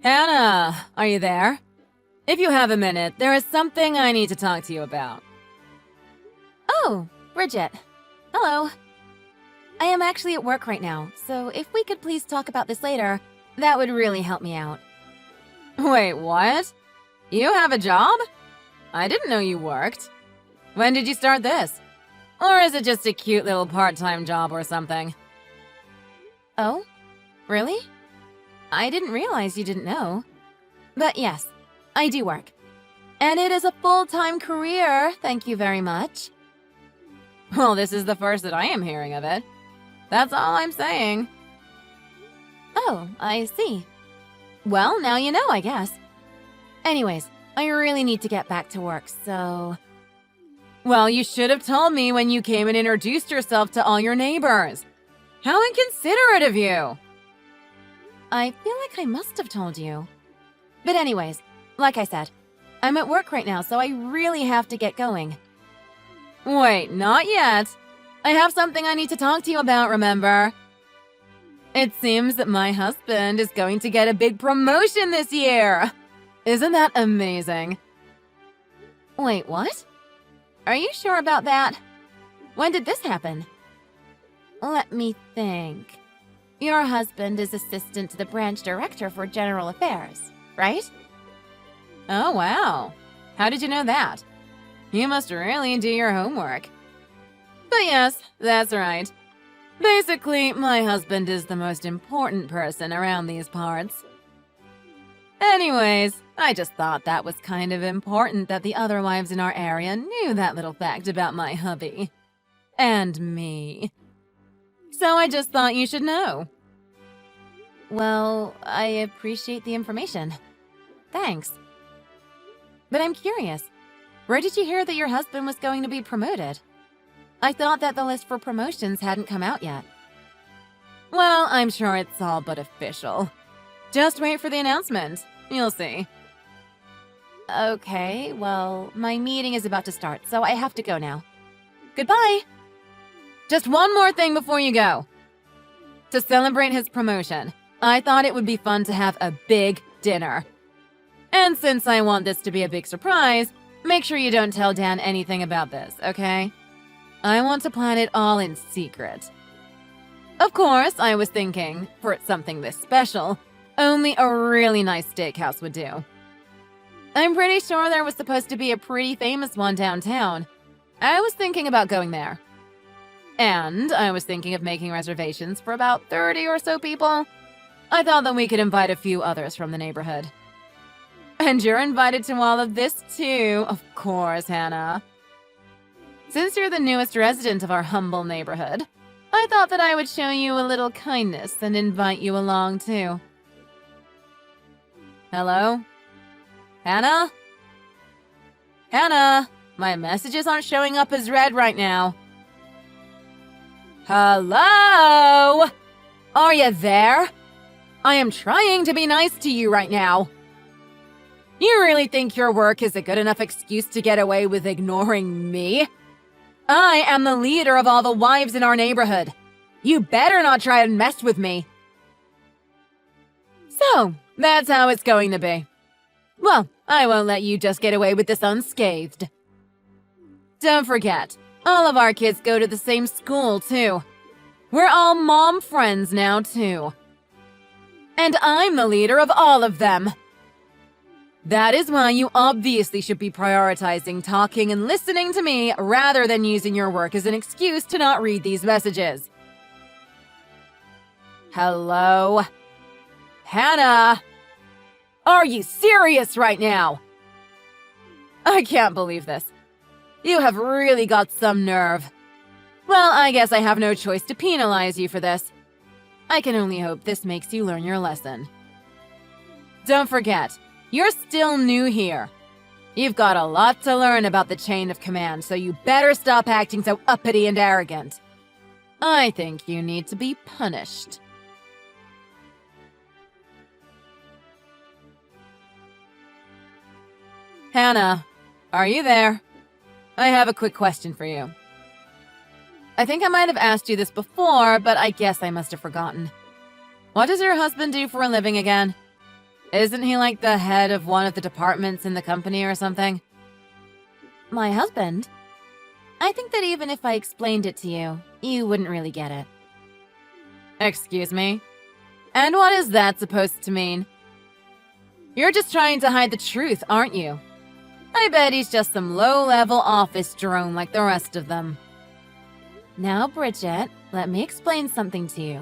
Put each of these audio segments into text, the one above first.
Hannah, are you there? If you have a minute, there is something I need to talk to you about. Oh, Bridget. Hello. I am actually at work right now, so if we could please talk about this later, that would really help me out. Wait, what? You have a job? I didn't know you worked. When did you start this? Or is it just a cute little part-time job or something? Oh? Really? I didn't realize you didn't know. But yes, I do work. And it is a full-time career, thank you very much. Well, this is the first that I am hearing of it. That's all I'm saying. Oh, I see. Well, now you know, I guess. Anyways, I really need to get back to work, so... Well, you should have told me when you came and introduced yourself to all your neighbors. How inconsiderate of you! I feel like I must have told you. But anyways, like I said, I'm at work right now, so I really have to get going. Wait, not yet. I have something I need to talk to you about, remember? It seems that my husband is going to get a big promotion this year. Isn't that amazing? Wait, what? Are you sure about that? When did this happen? Let me think. Your husband is assistant to the branch director for general affairs, right? Oh, wow. How did you know that? You must really do your homework. But yes, that's right. Basically, my husband is the most important person around these parts. Anyways, I just thought that was kind of important that the other wives in our area knew that little fact about my hubby. And me. So I just thought you should know. Well, I appreciate the information. Thanks. But I'm curious, where did you hear that your husband was going to be promoted? I thought that the list for promotions hadn't come out yet. Well, I'm sure it's all but official. Just wait for the announcement. You'll see. Okay, well, my meeting is about to start, so I have to go now. Goodbye! Just one more thing before you go. To celebrate his promotion, I thought it would be fun to have a big dinner. And since I want this to be a big surprise, make sure you don't tell Dan anything about this, okay? I want to plan it all in secret. Of course, I was thinking, for something this special, only a really nice steakhouse would do. I'm pretty sure there was supposed to be a pretty famous one downtown. I was thinking about going there. And I was thinking of making reservations for about 30 or so people. I thought that we could invite a few others from the neighborhood. And you're invited to all of this too, of course, Hannah. Since you're the newest resident of our humble neighborhood, I thought that I would show you a little kindness and invite you along too. Hello? Hannah? Hannah, my messages aren't showing up as read right now. Hello? Are you there? I am trying to be nice to you right now. You really think your work is a good enough excuse to get away with ignoring me? I am the leader of all the wives in our neighborhood. You better not try and mess with me. So, that's how it's going to be. Well, I won't let you just get away with this unscathed. Don't forget, all of our kids go to the same school, too. We're all mom friends now, too. And I'm the leader of all of them. That is why you obviously should be prioritizing talking and listening to me rather than using your work as an excuse to not read these messages. Hello? Hannah? Are you serious right now? I can't believe this. You have really got some nerve. Well, I guess I have no choice to penalize you for this. I can only hope this makes you learn your lesson. Don't forget, you're still new here. You've got a lot to learn about the chain of command, so you better stop acting so uppity and arrogant. I think you need to be punished. Hannah, are you there? I have a quick question for you. I think I might have asked you this before, but I guess I must have forgotten. What does your husband do for a living again? Isn't he like the head of one of the departments in the company or something? My husband? I think that even if I explained it to you, you wouldn't really get it. Excuse me? And what is that supposed to mean? You're just trying to hide the truth, aren't you? I bet he's just some low-level office drone like the rest of them. Now, Bridget, let me explain something to you.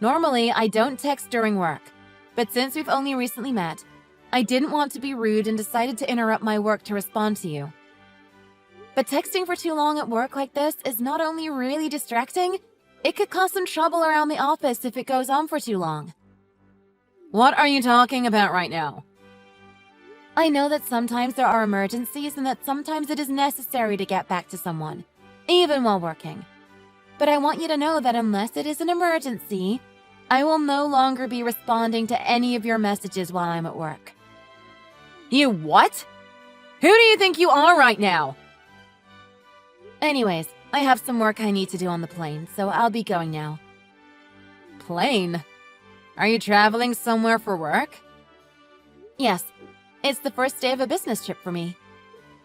Normally, I don't text during work, but since we've only recently met, I didn't want to be rude and decided to interrupt my work to respond to you. But texting for too long at work like this is not only really distracting, it could cause some trouble around the office if it goes on for too long. What are you talking about right now? I know that sometimes there are emergencies and that sometimes it is necessary to get back to someone, even while working. But I want you to know that unless it is an emergency, I will no longer be responding to any of your messages while I'm at work. You what? Who do you think you are right now? Anyways, I have some work I need to do on the plane, so I'll be going now. Plane? Are you traveling somewhere for work? Yes, it's the first day of a business trip for me.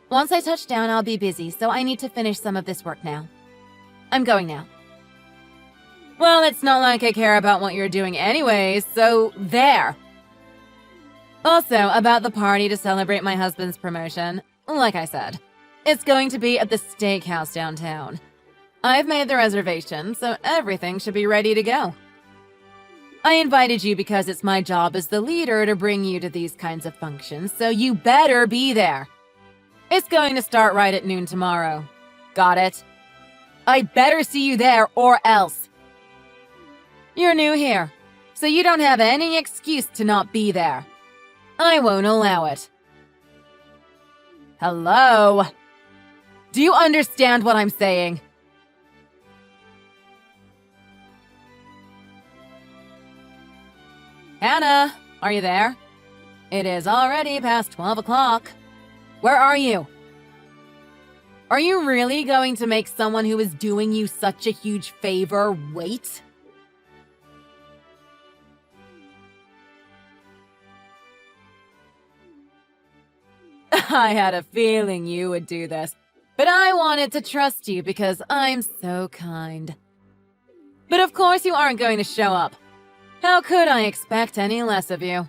Once I touch down, I'll be busy, so I need to finish some of this work now. I'm going now. Well, it's not like I care about what you're doing anyways, so there. Also, about the party to celebrate my husband's promotion, like I said, it's going to be at the steakhouse downtown. I've made the reservation, so everything should be ready to go. I invited you because it's my job as the leader to bring you to these kinds of functions, so you better be there. It's going to start right at noon tomorrow. Got it? I better see you there or else. You're new here, so you don't have any excuse to not be there. I won't allow it. Hello? Do you understand what I'm saying? Hannah, are you there? It is already past 12 o'clock. Where are you? Are you really going to make someone who is doing you such a huge favor wait? I had a feeling you would do this, but I wanted to trust you because I'm so kind. But of course you aren't going to show up. How could I expect any less of you?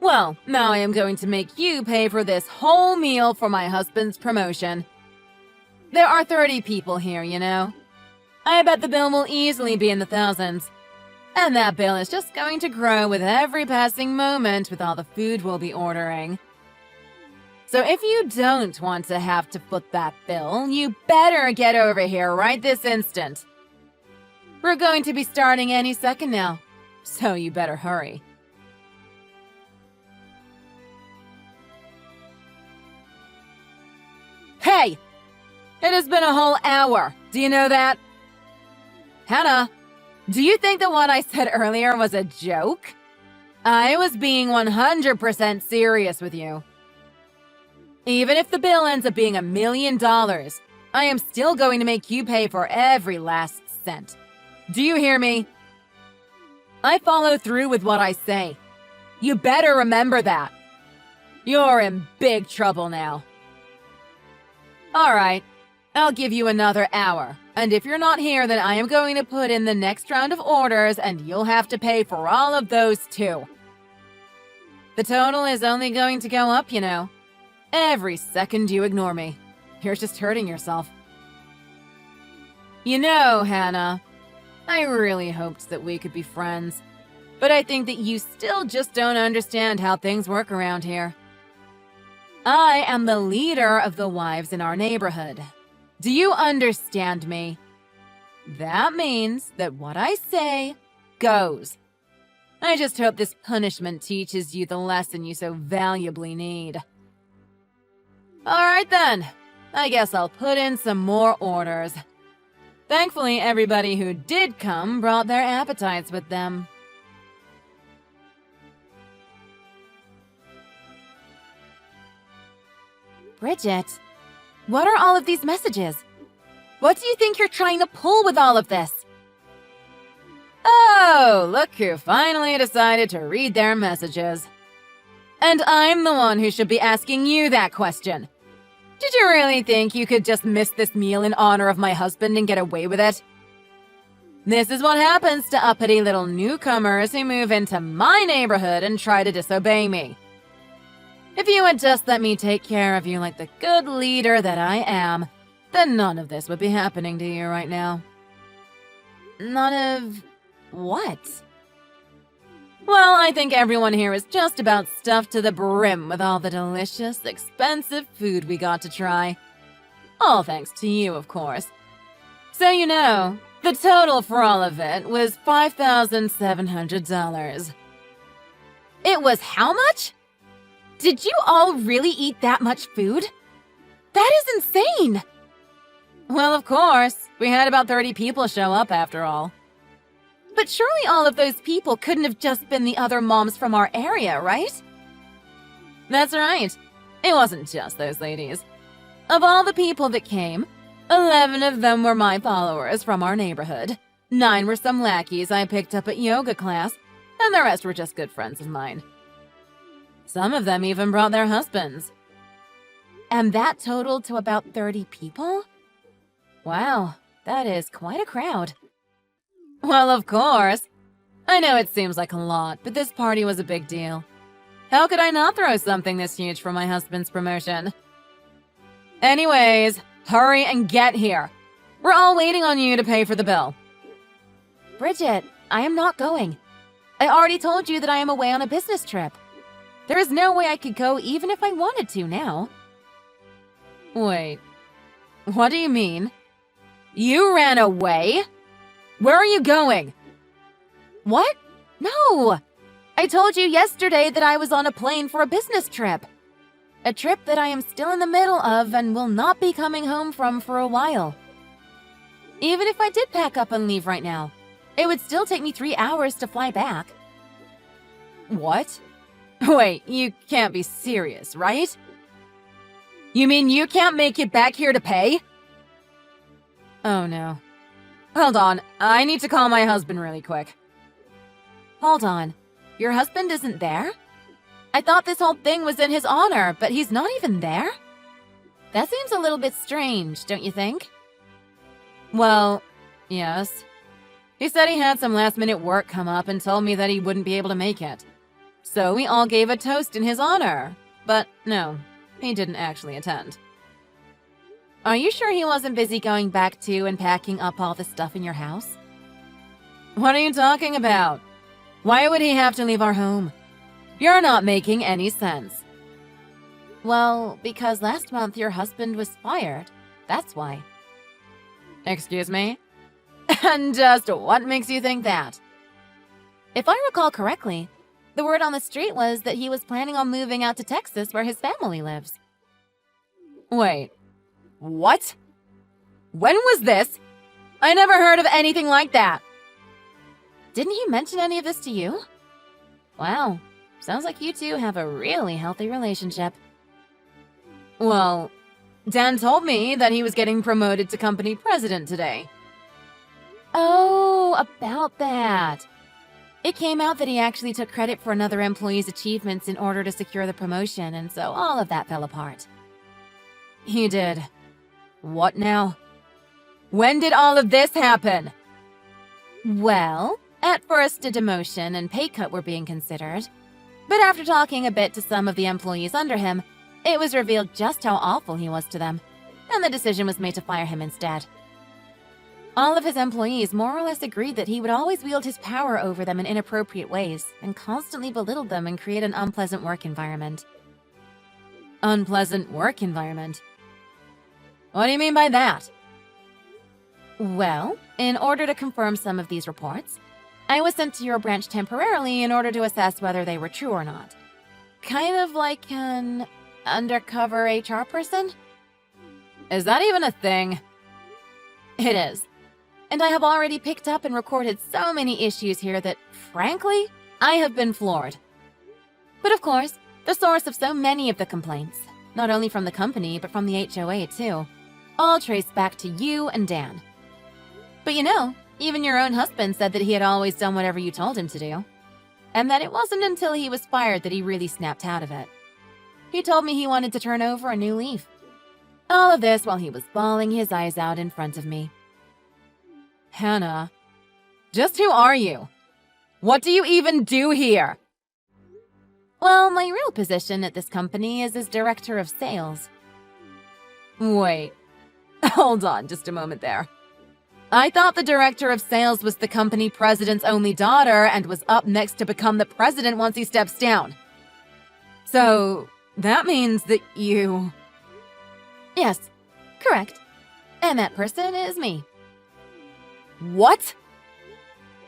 Well, now I am going to make you pay for this whole meal for my husband's promotion. There are 30 people here, you know. I bet the bill will easily be in the thousands. And that bill is just going to grow with every passing moment with all the food we'll be ordering. So if you don't want to have to foot that bill, you better get over here right this instant. We're going to be starting any second now, so you better hurry. Hey! It has been a whole hour. Do you know that? Hannah, do you think that what I said earlier was a joke? I was being 100% serious with you. Even if the bill ends up being $1 million, I am still going to make you pay for every last cent. Do you hear me? I follow through with what I say. You better remember that. You're in big trouble now. All right, I'll give you another hour. And if you're not here, then I am going to put in the next round of orders and you'll have to pay for all of those too. The total is only going to go up, you know. Every second you ignore me, you're just hurting yourself. You know, Hannah, I really hoped that we could be friends, but I think that you still just don't understand how things work around here. I am the leader of the wives in our neighborhood. Do you understand me? That means that what I say goes. I just hope this punishment teaches you the lesson you so valuably need. All right then, I guess I'll put in some more orders. Thankfully, everybody who did come brought their appetites with them. Bridget, what are all of these messages? What do you think you're trying to pull with all of this? Oh, look who finally decided to read their messages. And I'm the one who should be asking you that question. Did you really think you could just miss this meal in honor of my husband and get away with it? This is what happens to uppity little newcomers who move into my neighborhood and try to disobey me. If you had just let me take care of you like the good leader that I am, then none of this would be happening to you right now. None of what? Well, I think everyone here is just about stuffed to the brim with all the delicious, expensive food we got to try. All thanks to you, of course. So you know, the total for all of it was $5,700. It was how much? Did you all really eat that much food? That is insane! Well, of course. We had about 30 people show up after all. But surely all of those people couldn't have just been the other moms from our area, right? That's right. It wasn't just those ladies. Of all the people that came, 11 of them were my followers from our neighborhood. 9 were some lackeys I picked up at yoga class, and the rest were just good friends of mine. Some of them even brought their husbands. And that totaled to about 30 people? Wow, that is quite a crowd. Well, of course. I know it seems like a lot, but this party was a big deal. How could I not throw something this huge for my husband's promotion? Anyways, hurry and get here. We're all waiting on you to pay for the bill. Bridget, I am not going. I already told you that I am away on a business trip. There is no way I could go even if I wanted to now. Wait, what do you mean? You ran away? Where are you going? What? No! I told you yesterday that I was on a plane for a business trip. A trip that I am still in the middle of and will not be coming home from for a while. Even if I did pack up and leave right now, it would still take me 3 hours to fly back. What? Wait, you can't be serious, right? You mean you can't make it back here to pay? Oh no. Hold on, I need to call my husband really quick. Hold on, your husband isn't there? I thought this whole thing was in his honor, but he's not even there? That seems a little bit strange, don't you think? Well, yes. He said he had some last-minute work come up and told me that he wouldn't be able to make it. So we all gave a toast in his honor. But no, he didn't actually attend. Are you sure he wasn't busy going back to and packing up all the stuff in your house? What are you talking about? Why would he have to leave our home? You're not making any sense. Well, because last month your husband was fired. That's why. Excuse me? And just what makes you think that? If I recall correctly, the word on the street was that he was planning on moving out to Texas where his family lives. Wait. What? When was this? I never heard of anything like that. Didn't he mention any of this to you? Wow, sounds like you two have a really healthy relationship. Well, Dan told me that he was getting promoted to company president today. Oh, about that. It came out that he actually took credit for another employee's achievements in order to secure the promotion, and so all of that fell apart. He did. What now? When did all of this happen? Well, at first a demotion and pay cut were being considered. But after talking a bit to some of the employees under him, it was revealed just how awful he was to them, and the decision was made to fire him instead. All of his employees more or less agreed that he would always wield his power over them in inappropriate ways and constantly belittled them and create an unpleasant work environment. Unpleasant work environment? What do you mean by that? Well, in order to confirm some of these reports, I was sent to your branch temporarily in order to assess whether they were true or not. Kind of like an undercover HR person? Is that even a thing? It is. And I have already picked up and recorded so many issues here that, frankly, I have been floored. But of course, the source of so many of the complaints, not only from the company but from the HOA too, all trace back to you and Dan. But you know, Even your own husband said that he had always done whatever you told him to do, and that it wasn't until he was fired that he really snapped out of it. He told me he wanted to turn over a new leaf. All of this while he was bawling his eyes out in front of me. Hannah, just who are you? What do you even do here? Well, my real position at this company is as director of sales. Wait, hold on just a moment there. I thought the director of sales was the company president's only daughter and was up next to become the president once he steps down. So, that means that you... Yes, correct. And that person is me. What?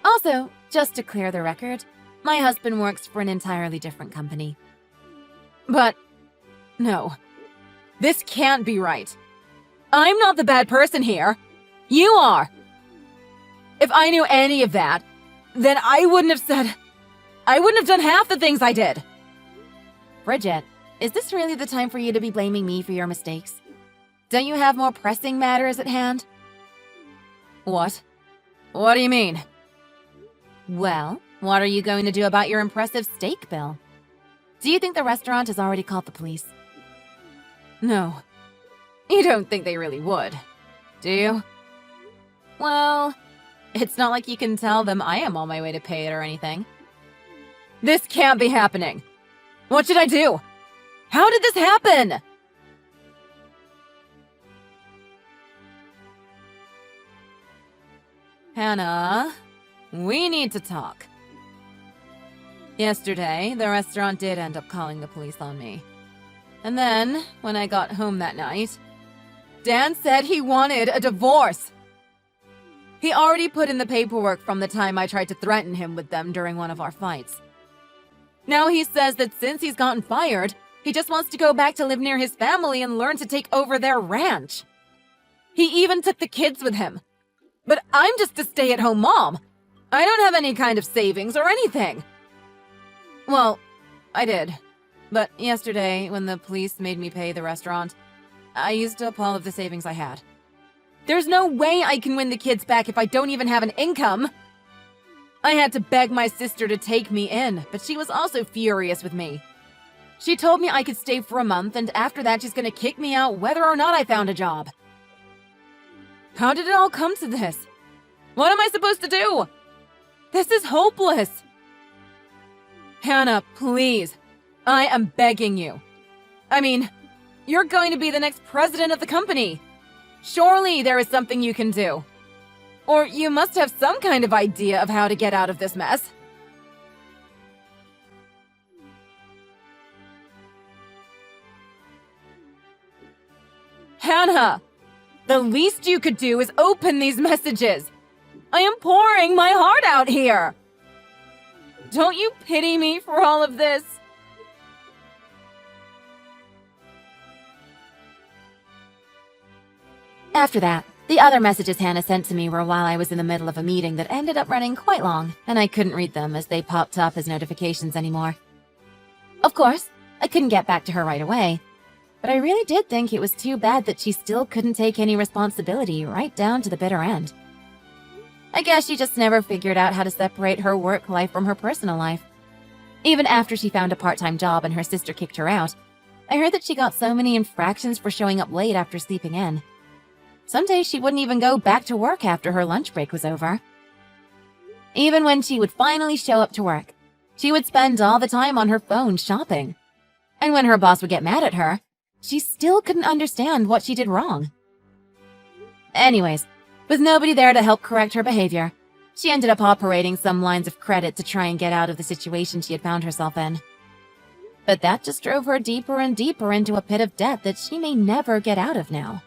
Also, just to clear the record, my husband works for an entirely different company. But, no. This can't be right. I'm not the bad person here. You are. If I knew any of that, then I wouldn't have done half the things I did. Bridget, is this really the time for you to be blaming me for your mistakes? Don't you have more pressing matters at hand? What? What do you mean? Well, what are you going to do about your impressive steak bill? Do you think the restaurant has already called the police? No. You don't think they really would, do you? Well, it's not like you can tell them I am on my way to pay it or anything. This can't be happening. What should I do? How did this happen? Hannah, we need to talk. Yesterday, the restaurant did end up calling the police on me. And then, when I got home that night, Dan said he wanted a divorce. He already put in the paperwork from the time I tried to threaten him with them during one of our fights. Now he says that since he's gotten fired, he just wants to go back to live near his family and learn to take over their ranch. He even took the kids with him. But I'm just a stay-at-home mom. I don't have any kind of savings or anything. Well, I did. But yesterday, when the police made me pay the restaurant, I used up all of the savings I had. There's no way I can win the kids back if I don't even have an income. I had to beg my sister to take me in, but she was also furious with me. She told me I could stay for a month, and after that she's gonna kick me out whether or not I found a job. How did it all come to this? What am I supposed to do? This is hopeless. Hannah, please. I am begging you. I mean, you're going to be the next president of the company. Surely there is something you can do. Or you must have some kind of idea of how to get out of this mess. Hannah, the least you could do is open these messages. I am pouring my heart out here. Don't you pity me for all of this? After that, the other messages Hannah sent to me were while I was in the middle of a meeting that ended up running quite long, and I couldn't read them as they popped up as notifications anymore. Of course, I couldn't get back to her right away, but I really did think it was too bad that she still couldn't take any responsibility right down to the bitter end. I guess she just never figured out how to separate her work life from her personal life. Even after she found a part-time job and her sister kicked her out, I heard that she got so many infractions for showing up late after sleeping in. Some days she wouldn't even go back to work after her lunch break was over. Even when she would finally show up to work, she would spend all the time on her phone shopping. And when her boss would get mad at her, she still couldn't understand what she did wrong. Anyways, with nobody there to help correct her behavior, she ended up operating some lines of credit to try and get out of the situation she had found herself in. But that just drove her deeper and deeper into a pit of debt that she may never get out of now.